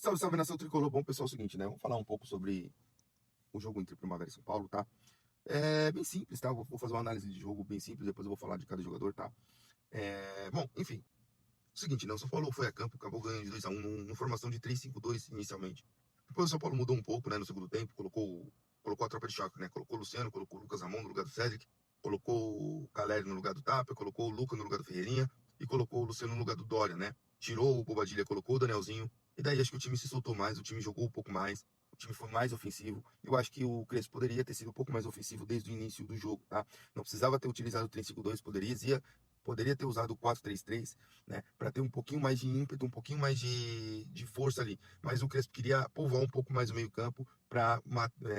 Salve, salve, nação tricolor. Bom, pessoal, é o seguinte, né? Vamos falar um pouco sobre o jogo entre Primavera e São Paulo, tá? É bem simples, tá? Vou fazer uma análise de jogo bem simples, depois eu vou falar de cada jogador, tá? Bom, enfim, o seguinte, né? O São Paulo foi a campo, acabou ganhando de 2-1 numa formação de 3-5-2 inicialmente. Depois o São Paulo mudou um pouco, né? No segundo tempo, colocou a tropa de choque, né? Colocou o Luciano, colocou o Lucas Ramon no lugar do Cedric, colocou o Caleri no lugar do Tapia, colocou o Luca no lugar do Ferreirinha e colocou o Luciano no lugar do Dória, né? Tirou o Bobadilha, colocou o Danielzinho, e daí acho que o time se soltou mais, o time jogou um pouco mais, o time foi mais ofensivo. Eu acho que o Crespo poderia ter sido um pouco mais ofensivo desde o início do jogo, tá? Não precisava ter utilizado o 3-5-2, poderia ter usado o 4-3-3, né, para ter um pouquinho mais de ímpeto, um pouquinho mais de força ali. Mas o Crespo queria povoar um pouco mais o meio-campo para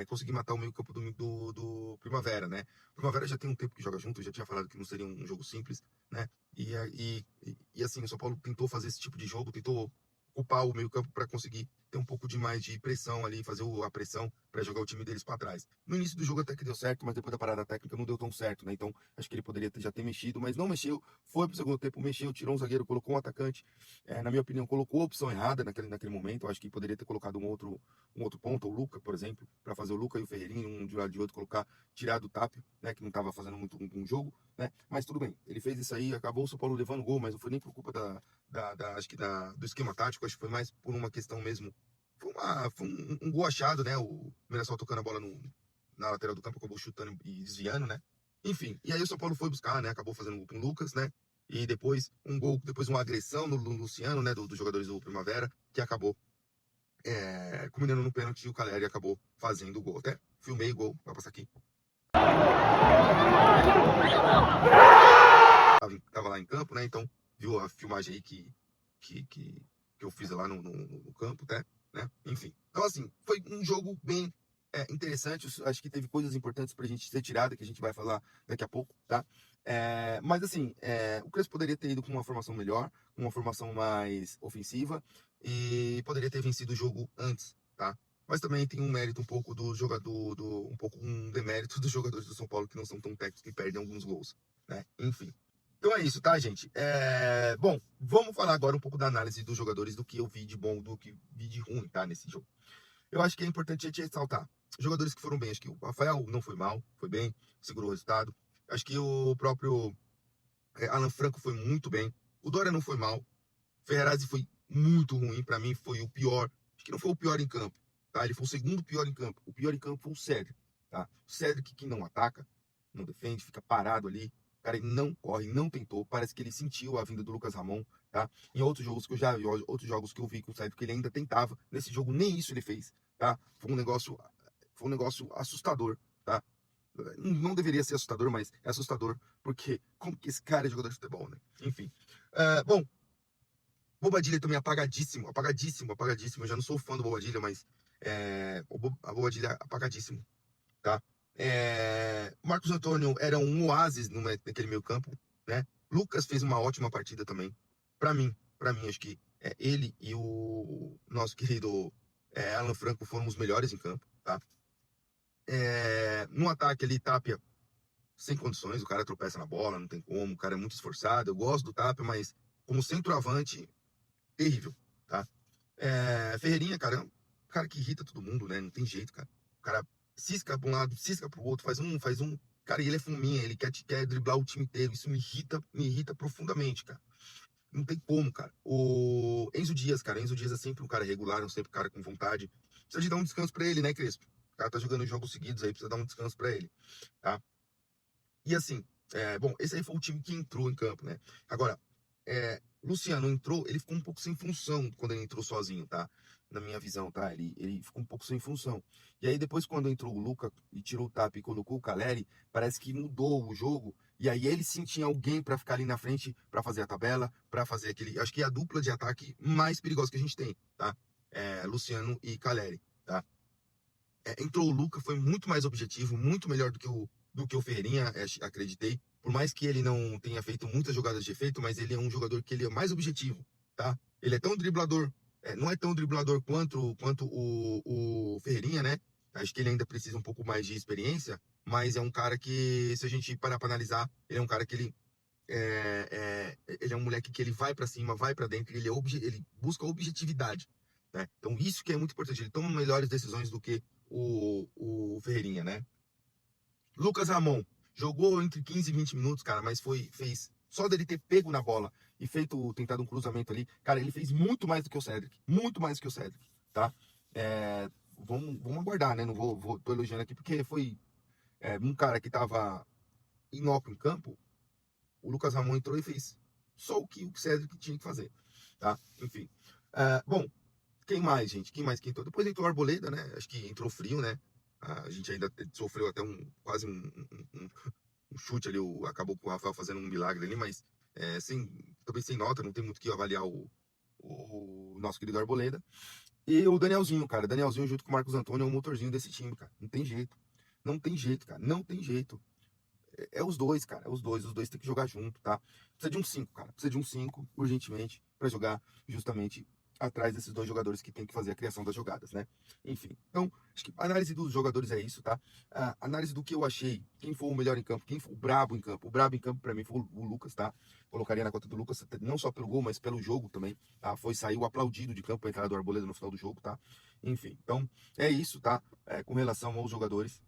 conseguir matar o meio-campo do Primavera, né? O Primavera já tem um tempo que joga junto, eu já tinha falado que não seria um jogo simples, né? E assim, o São Paulo tentou fazer esse tipo de jogo, tentou ocupar o meio-campo para conseguir ter um pouco de mais de pressão ali, fazer a pressão para jogar o time deles para trás. No início do jogo até que deu certo, mas depois da parada técnica não deu tão certo, né? Então acho que ele poderia já ter mexido, mas não mexeu. Foi pro segundo tempo, mexeu, tirou um zagueiro, colocou um atacante. Na minha opinião, colocou a opção errada naquele momento. Eu acho que poderia ter colocado um outro ponto, o Luca, por exemplo, para fazer o Luca e o Ferreirinho, um de um lado de outro, tirar do Tapia, né? Que não estava fazendo muito um jogo, né? Mas tudo bem, ele fez isso aí, acabou o São Paulo levando gol, mas não foi nem por culpa acho que do esquema tático, acho que foi mais por uma questão mesmo. Foi um gol achado, né? O Mirassol tocando a bola na lateral do campo, acabou chutando e desviando, né? Enfim, e aí o São Paulo foi buscar, né? Acabou fazendo um gol com o Lucas, né? E depois um gol, depois uma agressão no Luciano, né? Dos jogadores do Primavera, que acabou culminando no pênalti e o Caleri acabou fazendo o gol. Até filmei o gol, vai passar aqui. Tava lá em campo, né? Então viu a filmagem aí que eu fiz lá no campo, até, né? Enfim. Então, assim, foi um jogo bem interessante. Acho que teve coisas importantes pra gente ser tirada, que a gente vai falar daqui a pouco, tá? Mas, assim, o Crespo poderia ter ido com uma formação melhor, com uma formação mais ofensiva, e poderia ter vencido o jogo antes, tá? Mas também tem um mérito um pouco do jogador, um pouco um demérito dos jogadores do São Paulo que não são tão técnicos e perdem alguns gols, né? Enfim. Então é isso, tá, gente? Bom, vamos falar agora um pouco da análise dos jogadores, do que eu vi de bom, do que vi de ruim, tá, nesse jogo. Eu acho que é importante a gente ressaltar jogadores que foram bem. Acho que o Rafael não foi mal, foi bem, segurou o resultado. Acho que o próprio Alan Franco foi muito bem. O Dória não foi mal. Ferraz foi muito ruim, pra mim foi o pior. Acho que não foi o pior em campo, tá? Ele foi o segundo pior em campo. O pior em campo foi o Cedric, tá? O Cedric que não ataca, não defende, fica parado ali. O cara, ele não corre, não tentou. Parece que ele sentiu a vinda do Lucas Ramon, tá? Em outros jogos que eu já vi, outros jogos que eu vi com o Cedric, ele ainda tentava. Nesse jogo, nem isso ele fez, tá? Foi um negócio assustador, tá? Não deveria ser assustador, mas é assustador, porque como que esse cara é jogador de futebol, né? Enfim. Bom, Bobadilha também apagadíssimo, apagadíssimo, apagadíssimo. Eu já não sou fã do Bobadilha, mas a Bobadilha apagadíssimo, tá? Marcos Antônio era um oásis naquele meio campo, né? Lucas fez uma ótima partida também. Para mim, acho que ele e o nosso querido Alan Franco foram os melhores em campo, tá? No ataque ali, Tapia sem condições, o cara tropeça na bola, não tem como, o cara é muito esforçado. Eu gosto do Tapia, mas como centroavante, terrível, tá? Ferreirinha, cara, é um cara que irrita todo mundo, né? Não tem jeito, cara. O cara cisca pra um lado, cisca pro outro, faz um. Cara, e ele é fominha, ele quer driblar o time inteiro. Isso me irrita profundamente, cara. Não tem como, cara. O Enzo Dias, cara, Enzo Dias é sempre um cara regular, é sempre um cara com vontade. Precisa de dar um descanso pra ele, né, Crespo? O cara tá jogando jogos seguidos aí, precisa dar um descanso pra ele, tá? E assim, bom, esse aí foi o time que entrou em campo, né? Agora, Luciano entrou, ele ficou um pouco sem função quando ele entrou sozinho, tá? Na minha visão, tá? Ele ficou um pouco sem função. E aí depois quando entrou o Luca e tirou o Tap e colocou o Caleri, parece que mudou o jogo. E aí ele sim tinha alguém para ficar ali na frente para fazer a tabela, para fazer aquele, acho que é a dupla de ataque mais perigosa que a gente tem, tá? Luciano e Caleri, tá? Entrou o Luca, foi muito mais objetivo, muito melhor do que o Ferreirinha, acreditei. Por mais que ele não tenha feito muitas jogadas de efeito, mas ele é um jogador que ele é mais objetivo, tá? Ele é tão driblador, não é tão driblador quanto o Ferreirinha, né? Acho que ele ainda precisa um pouco mais de experiência, mas é um cara que, se a gente parar para analisar, ele é um cara que ele é um moleque que ele vai para cima, vai para dentro, ele busca objetividade. né? Então isso que é muito importante, ele toma melhores decisões do que o Ferreirinha, né? Lucas Ramon jogou entre 15 e 20 minutos, cara, mas fez só dele ter pego na bola e tentado um cruzamento ali, cara, ele fez muito mais do que o Cedric, muito mais do que o Cedric, tá? É, vamos aguardar, né? Não tô elogiando aqui porque foi um cara que tava inócuo em campo, o Lucas Ramon entrou e fez só o que o Cedric tinha que fazer, tá? Enfim. Bom, quem mais, gente? Quem entrou? Depois entrou o Arboleda, né? Acho que entrou frio, né? A gente ainda sofreu até quase um chute ali, acabou com o Rafael fazendo um milagre ali, mas também sem nota, não tem muito o que avaliar o nosso querido Arboleda. E o Danielzinho, cara. Danielzinho junto com o Marcos Antônio é o motorzinho desse time, cara. Não tem jeito. Não tem jeito, cara. Não tem jeito. É os dois, cara. É os dois. Os dois tem que jogar junto, tá? Precisa de um 5, cara. Precisa de um 5, urgentemente, para jogar justamente atrás desses dois jogadores que tem que fazer a criação das jogadas, né? Enfim. Então, acho que a análise dos jogadores é isso, tá? A análise do que eu achei, quem foi o melhor em campo, quem foi o brabo em campo. O brabo em campo, para mim, foi o Lucas, tá? Colocaria na conta do Lucas, não só pelo gol, mas pelo jogo também, tá? Saiu aplaudido de campo a entrada do Arboleda no final do jogo, tá? Enfim. Então, é isso, tá? Com relação aos jogadores,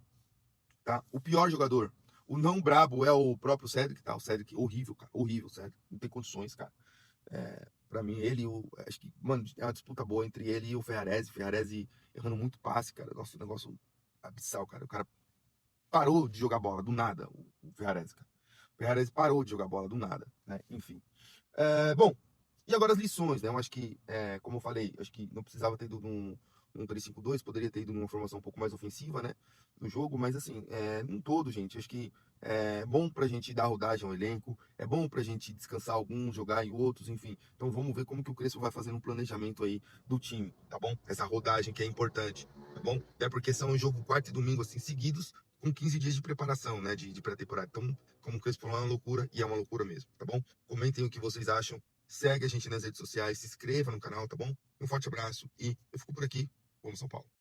tá? O pior jogador, o não brabo, é o próprio Cedric, tá? O Cedric, horrível, cara. Horrível, Cedric. Não tem condições, cara. Pra mim, acho que, mano, é uma disputa boa entre ele e o Ferrarese. Ferrarese errando muito passe, cara. Nossa, um negócio abissal, cara. O cara parou de jogar bola do nada, o Ferrarese, cara. O Ferrarese parou de jogar bola do nada, né? Enfim. Bom, e agora as lições, né? Eu acho que, como eu falei, acho que não precisava ter ido num 3-5-2, poderia ter ido numa formação um pouco mais ofensiva, né? No jogo, mas assim, num todo, gente, acho que é bom pra gente dar rodagem ao elenco, é bom pra gente descansar alguns, jogar em outros, enfim. Então vamos ver como que o Crespo vai fazer um planejamento aí do time, tá bom? Essa rodagem que é importante, tá bom? Até porque são um jogo quarta e domingo, assim, seguidos, com 15 dias de preparação, né? De pré-temporada. Então, como o Crespo falou, é uma loucura, e é uma loucura mesmo, tá bom? Comentem o que vocês acham. Segue a gente nas redes sociais, se inscreva no canal, tá bom? Um forte abraço e eu fico por aqui. Vamos São Paulo.